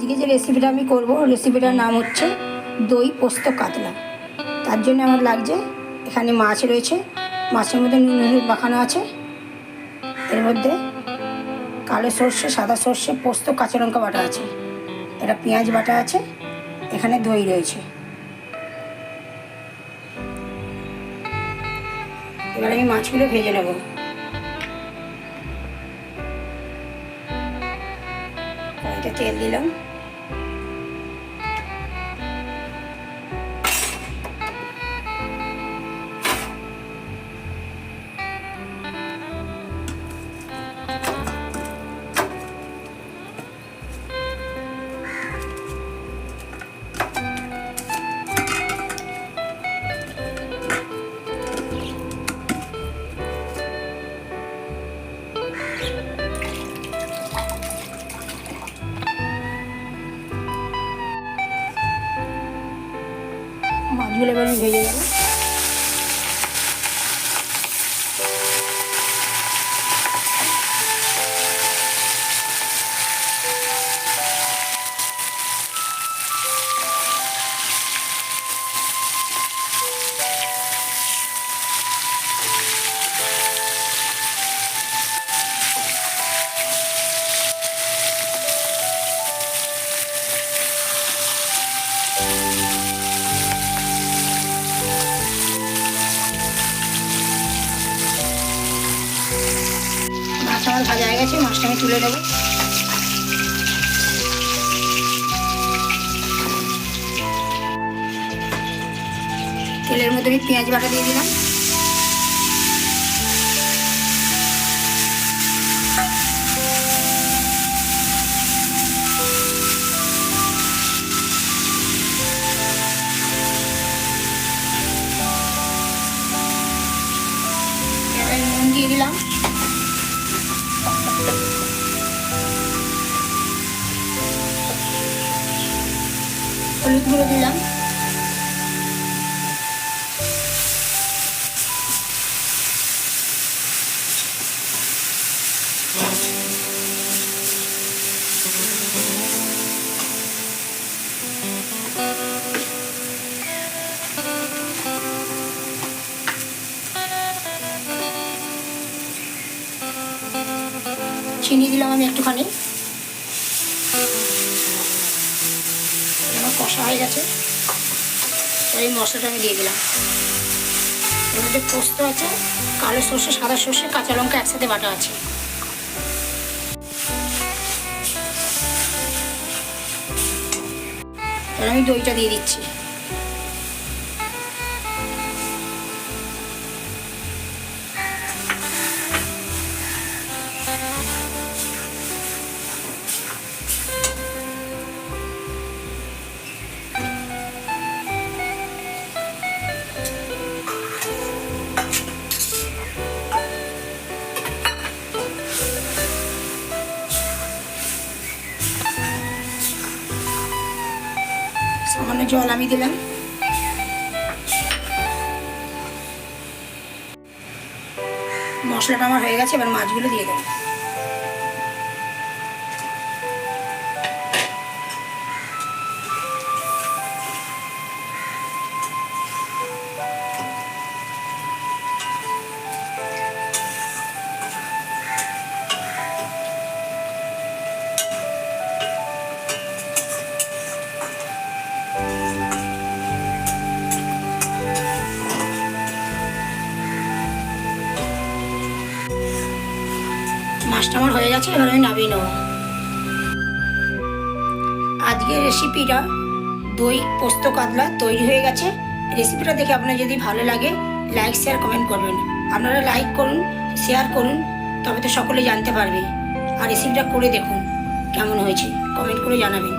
আজকে যে রেসিপিটা আমি করব রেসিপিটার নাম হচ্ছে দই পোস্ত কাতলা। তার জন্য আমার লাগছে এখানে মাছ রয়েছে, মাছের মধ্যে নুন হলুদ মাখানো আছে, এর মধ্যে কালো সর্ষে সাদা সর্ষে পোস্ত কাঁচা লঙ্কা বাটা আছে, এটা পেঁয়াজ বাটা আছে, এখানে দই রয়েছে। এবার আমি মাছগুলো ভেজে নেব। কড়াইতে তেল দিলাম, মাছগুলো এবার আমি ভেজে নেব। মাছ আমার ভাজা হয়ে গেছে, মাছটা আমি তুলে নেব। তেলের মধ্যে আমি পেঁয়াজ বাটা দিয়ে দিলাম, এবার নুন দিয়ে দিলাম, হলুদ গুঁড়ো দিলাম, চিনি দিলাম আমি একটুখানি। আমার কষা হয়ে গেছে, এই মশলাটা আমি দিয়ে দিলাম। এর মধ্যে পোস্ত আছে, কালো সর্ষে সাদা সর্ষে কাঁচা লঙ্কা একসাথে বাটা আছে। তাহলে আমি দইটা দিয়ে দিচ্ছি। সামান্য জল আমি দিলাম। মশলাটা আমার হয়ে গেছে, এবার মাছগুলো দিয়ে দেবো। মাছটা আমার হয়ে গেছে, এবার আমি নামিয়ে নেব। আজকের রেসিপিটা দই পোস্ত কাতলা তৈরি হয়ে গেছে। রেসিপিটা দেখে আপনার যদি ভালো লাগে লাইক শেয়ার কমেন্ট করবেন। আপনারা লাইক করুন, শেয়ার করুন, তবে তো সকলে জানতে পারবে। আর রেসিপিটা করে দেখুন কেমন হয়েছে, কমেন্ট করে জানাবেন।